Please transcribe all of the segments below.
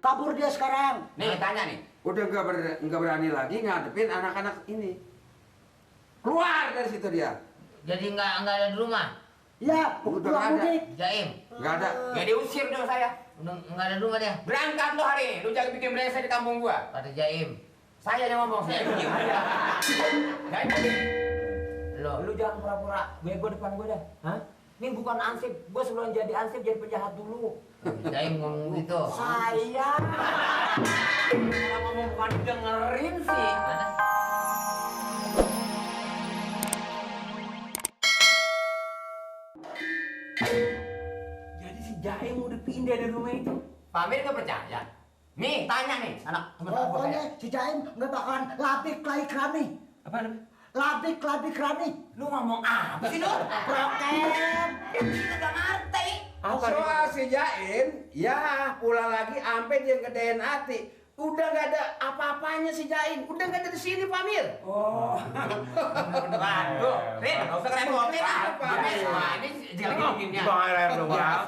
kabur dia sekarang. Nih tanya nih. Udah nggak berani lagi ngadepin anak-anak ini. Keluar dari situ dia. Jadi nggak ada di rumah. Ya, Udah pulang nggak ada. mudik. Jaim. Nggak ada. Ya diusir dong saya. Udah nggak ada di rumah dia. Berangkat lo hari ini. Lu jangan bikin brengsek di kampung gua. Kata Jaim. Saya yang ngomong. Saya diem aja. Jaim. Lu jangan pura-pura bego depan gua dah. Hah? Ini bukan ansip. Gua sebelum jadi ansip jadi penjahat dulu. Jaim ngomong gitu. Saya. Kalau ngomong bukan dengerin sih. Mana? Jadi si Jaim udah pindah dari rumah itu. Pak Amir nggak percaya? Nih, tanya nih, anak teman-teman gua Pokoknya saya. si Jaim nggak bakalan labik lagi kerani. Apa namanya? Labik kerani. Lu ngomong apa sih, Nur? Broken. Kita nggak ngerti. Soal si Jain, ya pulang lagi sampai dia gedein hati. Udah nggak ada apa-apanya si Jain. Udah nggak ada di sini, Pak Amir. Oh. Waduh, Rin, nggak usah kerepotin ah. Wah, ini lagi dinginnya. Air dong, Bang.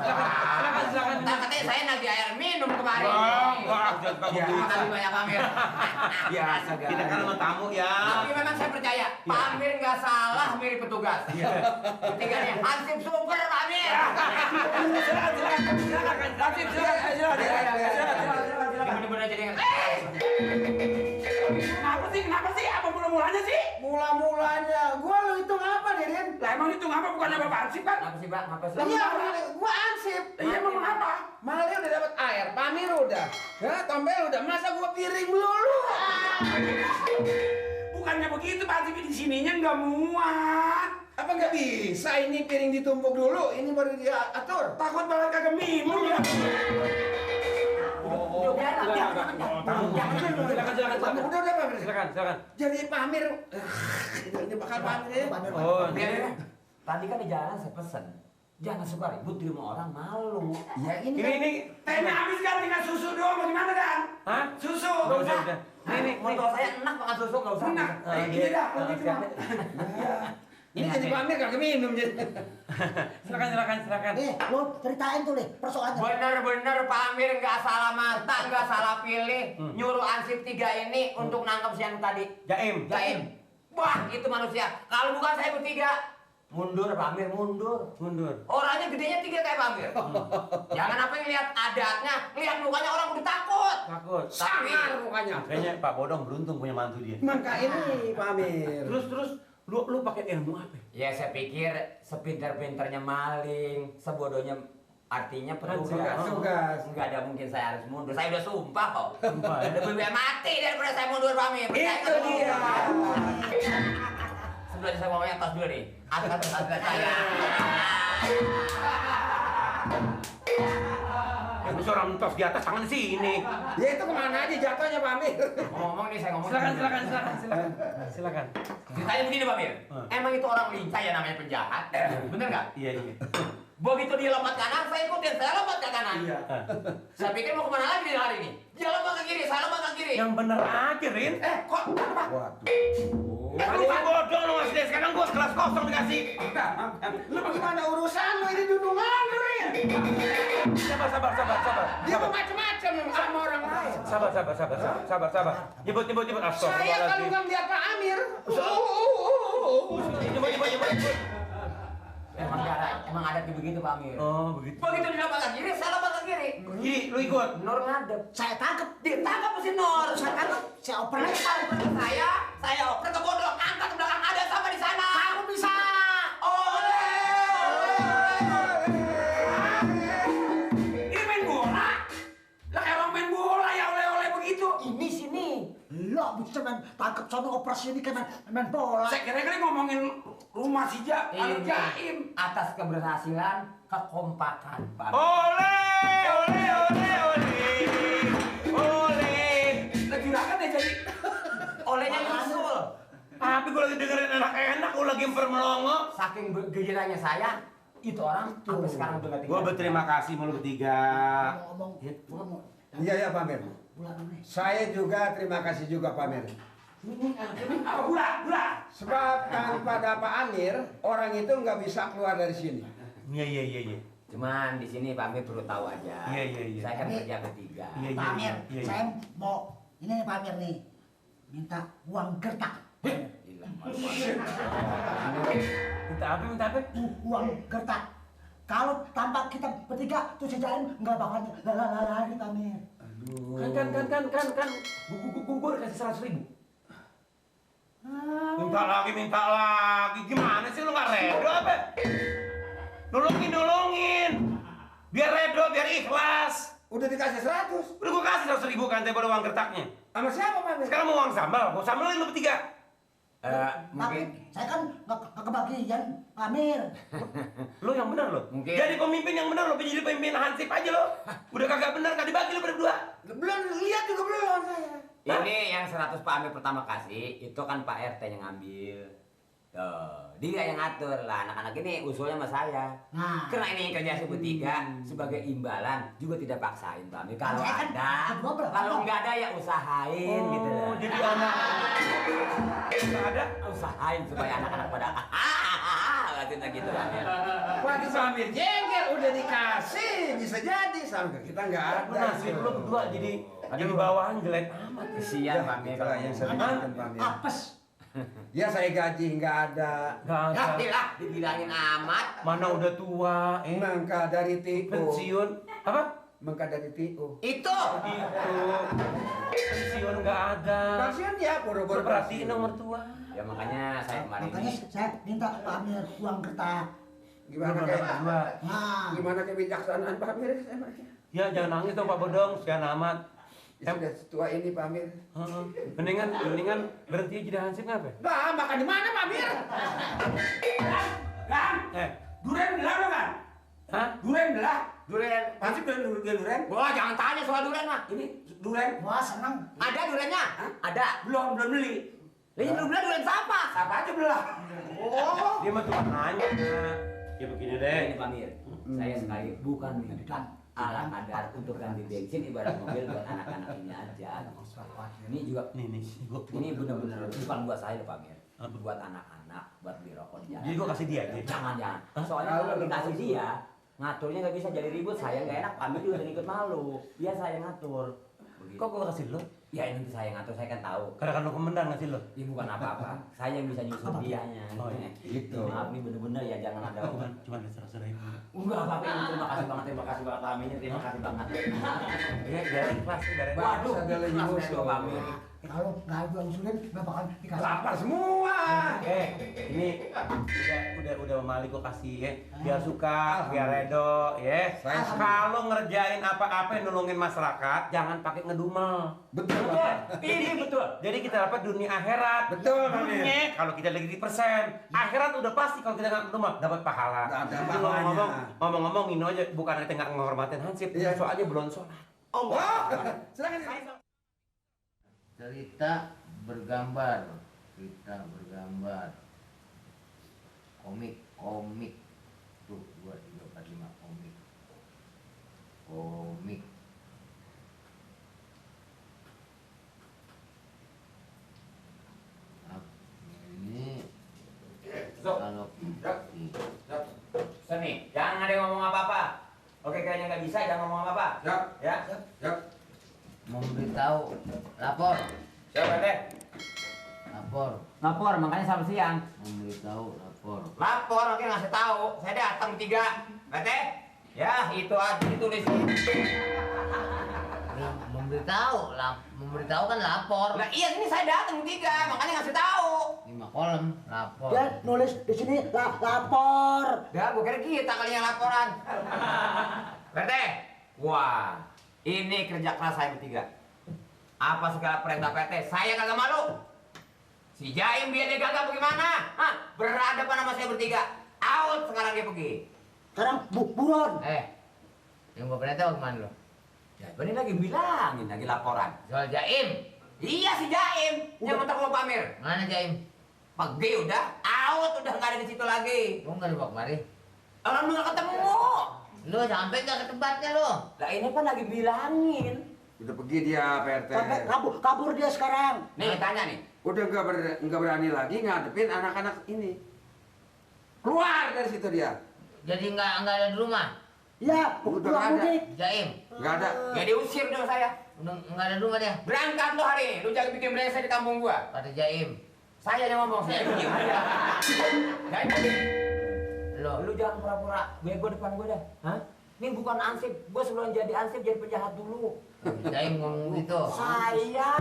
Silakan. Katanya saya nagih air minum kemarin. Wah, jangan Ya, begitu. makasih banyak Pak Amir. Biasa, kita kan sama tamu ya. Tapi memang saya percaya, Pak Amir nggak salah mirip petugas. Ketiga nih, Hansip super Pak Amir. Bener-bener jadi Kenapa sih? Apa mula-mulanya sih? Mula-mulanya, gua lu hitung apa, Dirin? Lah emang itu ngapa bukan apa Hansip, Pak? Apa sih, Pak? Apa sih? Iya, gua ansip. Iya, emang kenapa? Mali udah dapat air, Pak Amir udah. Ya, tombel udah. Masa gua piring melulu? Bukannya begitu, Pak Hansip di sininya nggak muat. Apa nggak bisa ini piring ditumpuk dulu? Ini baru diatur. Takut banget kagak minum ya. Udah, Pak Amir. Silakan. Jadi Pak Amir, ini bakal Pak Amir ya. Oh, Biarin. Tadi kan di jalan saya pesen, jangan suka ribut di rumah orang, malu. Ya ini ini tehnya habis kan tinggal susu doang bagaimana kan? Hah? Susu. Udah. Ini motor saya enak makan susu, nggak usah. Enak. Ini dah, kalau gitu mah. ini jadi Pak Amir kagak minum jadi. Silakan. Nih, lu ceritain tuh nih persoalannya. Bener-bener Pak Amir nggak salah mata, nggak salah pilih, nyuruh Ansip 3 ini untuk nangkep si yang tadi. Jaim. Wah, itu manusia. Kalau bukan saya bertiga, mundur Pak Amir, mundur. Orangnya gedenya 3 kayak Pak Amir. Jangan apa yang lihat adatnya, lihat mukanya orang udah takut. Tapi Sangar mukanya. Kayaknya Pak Bodong beruntung punya mantu dia. Maka ini Pak Amir. Terus lu pakai ilmu apa? ya saya pikir sepintar-pintarnya maling, sebodohnya artinya petugas. Tugas. Enggak ada mungkin saya harus mundur. Saya udah sumpah kok. Sumpah, ya? Lebih baik mati daripada saya mundur Pak Amir. Percaya Itu nggak? dia. Sebelum saya ngomongnya tos dulu nih. Atas saya. Ya bisa orang tos di atas tangan sini. Ya itu kemana aja jatuhnya Pak Amir. Ngomong nih saya ngomong. Silakan. Ceritanya begini Pak Amir. Emang itu orang lincah ya namanya penjahat. Bener nggak? Iya. Begitu dia lompat kanan, saya ikutin. Saya lompat ke kanan. Saya pikir mau kemana lagi hari ini? Dia lompat ke kiri, saya lompat ke kiri. Yang bener aja, Rin. Kok apa? Waduh. Lu kan bodoh lu ngasih dia. Sekarang gua kelas kosong dikasih. Lu bagaimana urusan lu ini dudungan lu ya? Sabar. Dia mau macam-macam sama orang lain. Sabar. Nyebut. Saya kalau Astagfirullahaladzim. nggak melihat Pak Amir. Nyebut. Emang ada begitu Pak Amir. Oh, begitu. Begitu dia lompat ke kiri, saya lompat ke kiri. Kiri, lu ikut. Nur ngadep. Saya tangkep. Ditangkap si Nur. Saya tangkep. Saya oper lagi. Saya oper ke bodong, angkat ke belakang ada sama di sana. Kamu bisa. Ini main bola. Lah kayak orang main bola ya oleh-oleh begitu. Ini sini. Lo bisa main tangkep sono operasi ini kayak main bola. Saya kira-kira ngomongin rumah si Anu Jaim. Atas keberhasilan, kekompakan Pak Amir. Oleh. Lagi juragan ya jadi. Olehnya nyusul. Tapi gue lagi dengerin enak-enak, gue lagi melongo. Saking gejiranya saya, itu orang sampai sekarang udah nggak Gue tinggal. berterima kasih sama lu bertiga. Ngomong. Iya Pak Amir. Bulan ini. Saya juga terima kasih juga Pak Amir. Apa gula? Sebab tanpa ada Pak Amir, orang itu nggak bisa keluar dari sini. Iya. Cuman di sini Pak Amir perlu tahu aja. Iya. Saya kan kerja bertiga. Iya, Pak Amir, iya. saya mau ini nih Pak Amir nih, minta uang gertak. Gila, malu-malu. Minta apa? Uang gertak. Kalau tanpa kita bertiga tuh si Jaim nggak bakal lari Pak Amir. Kan. Gue udah kasih 100.000. Minta lagi. Gimana sih lu nggak redo apa? Nolongin. Biar redo, biar ikhlas. Udah dikasih 100. Udah gue kasih 100.000 kan daripada uang gertaknya. Sama siapa, Pak? Sekarang mau uang sambal, gue sambalin lu bertiga. Tapi Mungkin saya kan nggak kebagian Pak Amir. Lu yang bener lo. Mungkin. Jadi pemimpin yang bener lo, jadi pemimpin hansip aja lo. Udah kagak bener, kan dibagi lo berdua. Belum lihat juga belum saya. ini yang 100 Pak Amir pertama kasih, itu kan Pak RT yang ngambil. Tuh, dia yang ngatur lah. Anak-anak ini usulnya sama saya. Nah. Karena ini kerja si bertiga sebagai imbalan juga tidak paksain Pak Amir. Kalau Saya kan ada, kedua berapa? kalau nggak ada ya usahain gitu. Oh, jadi anak nggak ada. Usahain supaya anak-anak pada katanya gitu Pak Amir. Waduh, Samir jengkel udah dikasih, bisa jadi sampai kita nggak ada. Nasib lo berdua jadi bawahan jelek amat. Kesian Pak Amir. Itulah yang saya bilang, Pak Amir. Apes. Ya saya gaji nggak ada. Nggak Ya, ada. lah, dibilangin amat. Mana udah tua, Mangka dari TO. pensiun. Apa? Mangka dari TO. Itu. Itu. Pensiun nggak ada. Pensiun ya, boro-boro Perhatiin nomor tua. Ya makanya saya kemarin Makanya saya minta Pak Amir uang gertak. Gimana Nomor kayak berdua. Nah. gimana kebijaksanaan Pak Amir emangnya? Ya jangan nangis dong Pak Bodong, sian amat. Ya, sudah tua ini Pak Amir. Heeh. Mendingan berhenti jadi hansip ngapa? Bah, makan di mana Pak Amir? Kan? Duren belah dong kan? Hah? Duren belah. durian. Hansip duren. Wah, jangan tanya soal durian mah. Ini duren. Wah senang. Ada duriannya? Ada. Belum beli. Ini belum bilang durian siapa? Siapa aja belah. Oh. Dia mah cuma nanya. Ya begini deh. Ini Pak Mir, saya sekali bukan minta ala kadar untuk ganti bensin ibarat mobil buat anak-anak ini aja. Ini juga Nih, gua. ini benar-benar bukan buat saya Pak Mir, buat anak-anak, buat beli rokok di jalan. Jadi gua kasih dia aja. Jangan. Soalnya kalau dikasih dia, ngaturnya nggak bisa jadi ribut. Saya nggak enak, Pak Mir juga ikut malu. Dia saya ngatur. Begitu. Kok gua kasih lo? Ya ini saya ngatur, saya kan tahu. Karena kan lo komandan ngasih lo. Ini bukan apa-apa. Saya yang bisa nyusun dianya. Oh, iya. Gitu. Maaf nih bener-bener ya, jangan ada. Cuma ada 100.000. Enggak apa-apa, ini terima kasih banget Pak Amir, terima kasih banget. Iya, dari kelas, dari Waduh, Ada lagi kelas musuh. Pak Amir. Kalau nggak ada usulin nggak bakal dikasih. Lapar semua. Ini udah Mali gua kasih ya. Biar suka, biar redo ya. Saya Kalau ngerjain apa-apa yang nolongin masyarakat, jangan pakai ngedumel. Betul, Pak. Ini betul. Jadi kita dapat dunia akhirat. Betul, Pak Mir. Dunia kalau kita lagi di persen, akhirat udah pasti kalau kita nggak ngedumel dapat pahala. Ada Jadi pahalanya. ngomong-ngomong ini aja bukan kita nggak menghormatin hansip, Iya. soalnya belum sholat. Allah. Silakan. Cerita bergambar, komik. Tuh, 2, 3, 4, 5, komik. Ini kalau Seni, jangan ada yang ngomong apa-apa. Oke, kayaknya nggak bisa, jangan ngomong apa-apa. Siap. Ya. Siap. Memberitahu lapor. Siapa teh? Lapor, makanya sampai siang. Memberitahu lapor. Lapor, oke ngasih tahu. Saya datang 3. Teh? Ya, itu aja ditulis. Memberitahu kan lapor. Nah, iya ini saya datang 3, makanya ngasih tahu. 5 kolom lapor. Dia nulis di sini lapor. Dah, gua kira kita kali yang laporan. Teh? Wah, ini kerja keras saya bertiga. Apa segala perintah PT, saya kagak malu. Si Jaim dia gagal bagaimana? Hah? Berhadapan sama saya bertiga. Out sekarang dia pergi. Sekarang buron. Yang gua perintah kemana lo? Ya, ini lagi bilangin lagi laporan. Soal Jaim. Iya si Jaim, yang mentok lo Pamir. Mana Jaim? Pergi udah, out udah nggak ada di situ lagi. Lu nggak dibawa kemari? Orang nggak ketemu. Lu sampai nggak ke tempatnya lo? Lah ini kan lagi bilangin. Udah pergi dia PRT. Sampai kabur dia sekarang. Nih tanya nih. Udah nggak berani lagi ngadepin anak-anak ini. Keluar dari situ dia. Jadi nggak ada di rumah? Ya, Udah pulang nggak ada. mudik. Jaim, Nggak ada. Ya diusir dong saya. udah nggak ada rumah dia. Berangkat lo hari ini. Lu jangan bikin brengsek di kampung gua. Kata Jaim, Saya yang ngomong, saya diem aja. Jadi, lo Lu jangan pura-pura bego depan gue dah. Hah? Ini bukan ansip. Gue sebelum jadi ansip jadi penjahat dulu. Jaim ngomong gitu. Saya.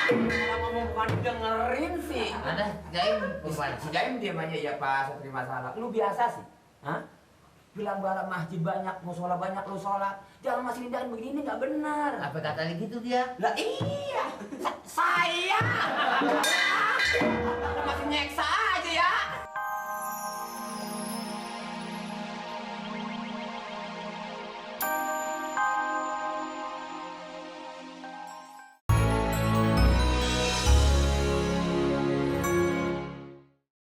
Kalau ngomong bukan dengerin sih. Ada Jaim gimana? si Jaim diem aja ya Pak, saya terima salah. Lu biasa sih. Hah? Bilang bara masjid banyak, musola banyak, lu sholat. Jangan masih tindakan begini nggak benar. Apa kata gitu dia? Lah iya. Saya. Masih nyeksa aja ya.